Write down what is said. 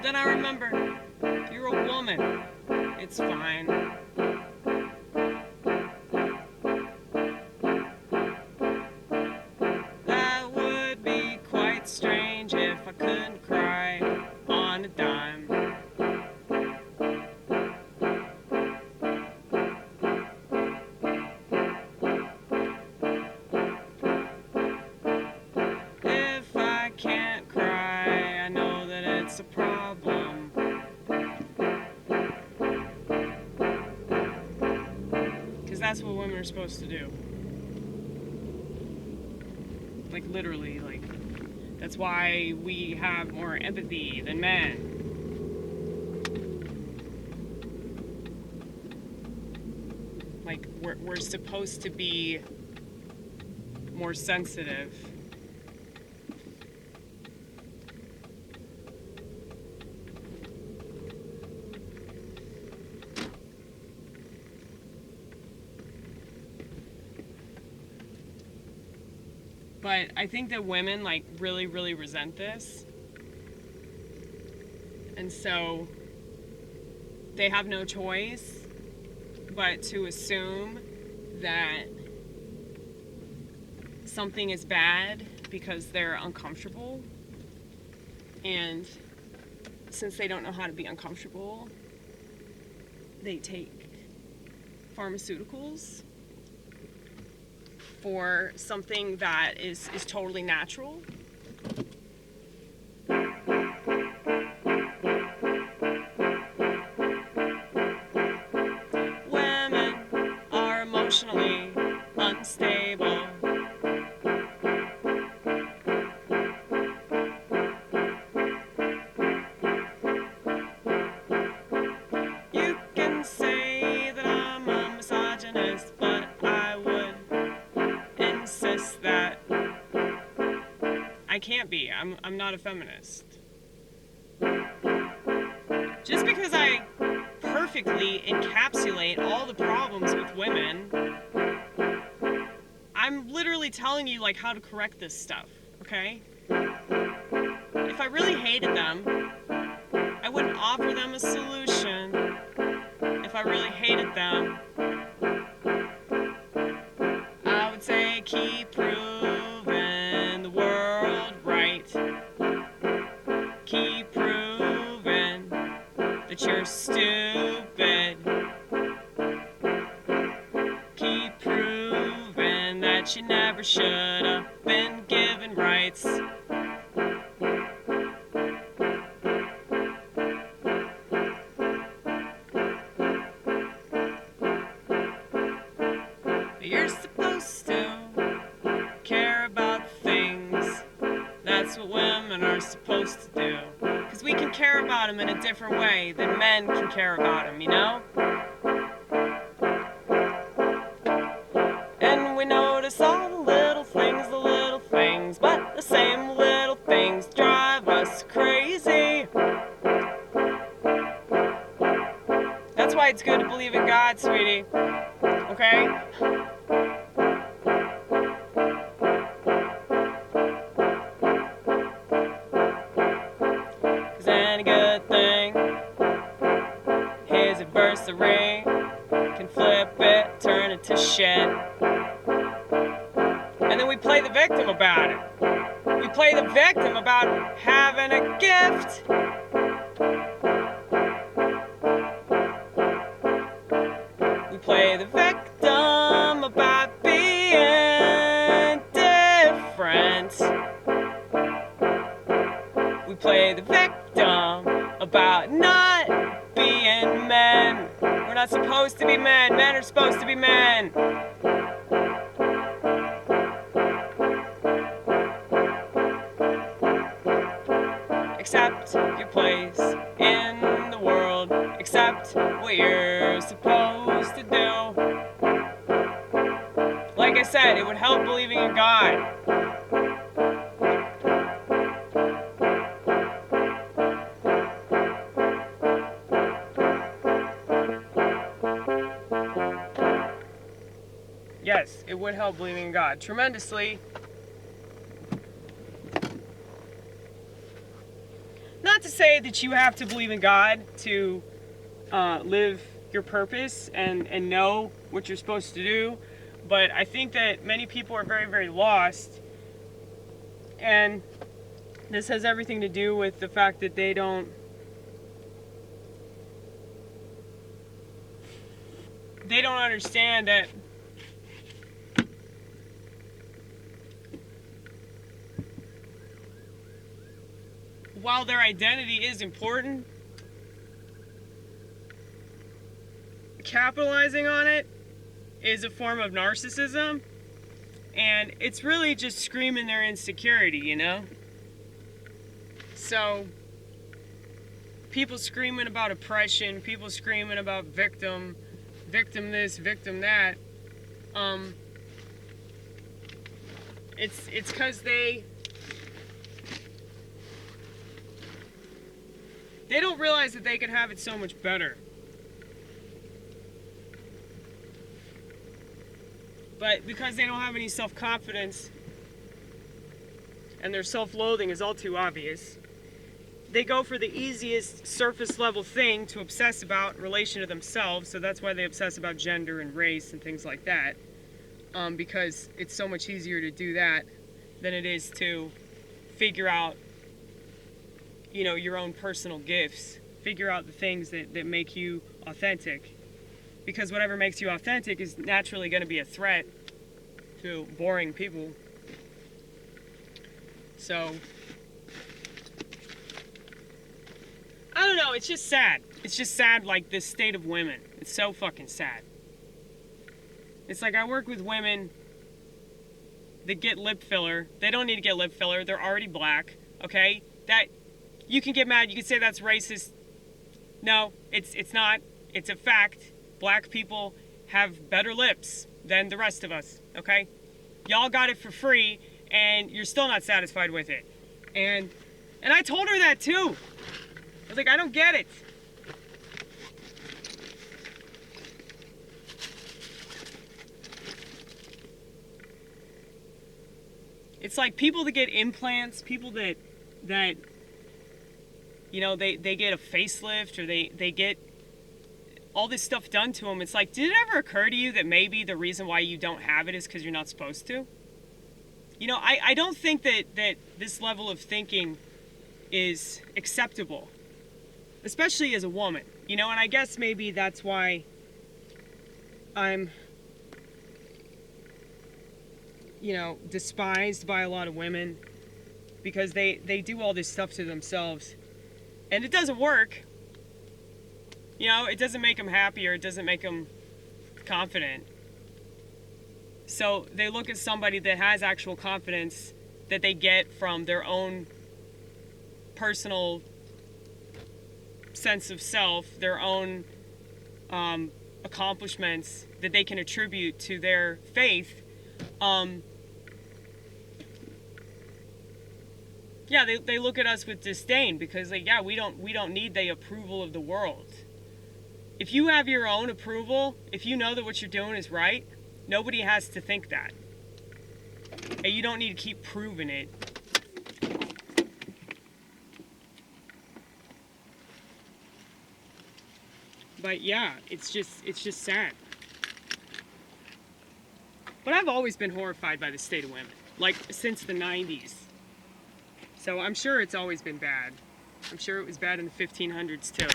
then I remember, you're a woman. It's fine. That would be quite strange if I couldn't cry on a dime. If I can't cry, I know that it's a problem. Because that's what women are supposed to do. Like, literally, like, that's why we have more empathy than men. Like, we're supposed to be more sensitive. But I think that women, like, really, really resent this. And so they have no choice but to assume that something is bad because they're uncomfortable. And since they don't know how to be uncomfortable, they take pharmaceuticals for something that is totally natural. Women are emotionally unstable. You can say that I'm a misogynist, but I would insist that I can't be. I'm not a feminist. Just because I perfectly encapsulate all the problems with women, I'm literally telling you, like, how to correct this stuff, okay? If I really hated them, I wouldn't offer them a solution. If I really hated them, I would say keep proving the world right. Keep proving that you're stupid. Keep proving that you never should have been given rights. You're supposed to care about things. That's what women are supposed to do. Because we can care about them in a different way than men can care about them, you know? And we notice all the little things, but the same little things drive us crazy. That's why it's good to believe in God, sweetie. Okay? Cause any good thing, his adversary can flip it, turn it to shit. And then we play the victim about it. We play the victim about having a gift. We play the victim about being different. We play the victim about not being men. We're not supposed to be men. Men are supposed to be men. Accept your place in the world. Accept what you're supposed to do. Like I said, it would help believing in God. Yes, it would help believing in God tremendously. Not not to say that you have to believe in God to live your purpose and know what you're supposed to do, but I think that many people are very, very lost, and this has everything to do with the fact that they don't understand that while their identity is important, capitalizing on it is a form of narcissism, and it's really just screaming their insecurity, you know? So, people screaming about oppression, people screaming about victim this, victim that, it's because they don't realize that they can have it so much better. But because they don't have any self-confidence, and their self-loathing is all too obvious, they go for the easiest surface level thing to obsess about in relation to themselves. So that's why they obsess about gender and race and things like that, because it's so much easier to do that than it is to figure out, you know, your own personal gifts, figure out the things that make you authentic, because whatever makes you authentic is naturally going to be a threat to boring people. So I don't know, it's just sad. It's just sad, like, this state of women. It's so fucking sad. It's like I work with women that get lip filler. They don't need to get lip filler. They're already black, okay? That, you can get mad, you can say that's racist. No, it's not. It's a fact. Black people have better lips than the rest of us, okay? Y'all got it for free, and you're still not satisfied with it. And I told her that too. I was like, I don't get it. It's like people that get implants, people that you know, they get a facelift, or they get all this stuff done to them. It's like, did it ever occur to you that maybe the reason why you don't have it is because you're not supposed to? You know, I don't think that this level of thinking is acceptable, especially as a woman, you know, and I guess maybe that's why I'm, you know, despised by a lot of women, because they do all this stuff to themselves, and it doesn't work. You know, it doesn't make them happy, or it doesn't make them confident. So they look at somebody that has actual confidence that they get from their own personal sense of self, their own accomplishments that they can attribute to their faith. Yeah, they look at us with disdain, because, like, yeah, we don't need the approval of the world. If you have your own approval, if you know that what you're doing is right, nobody has to think that. And you don't need to keep proving it. But yeah, it's just sad. But I've always been horrified by the state of women, like, since the 90s. So I'm sure it's always been bad. I'm sure it was bad in the 1500s too.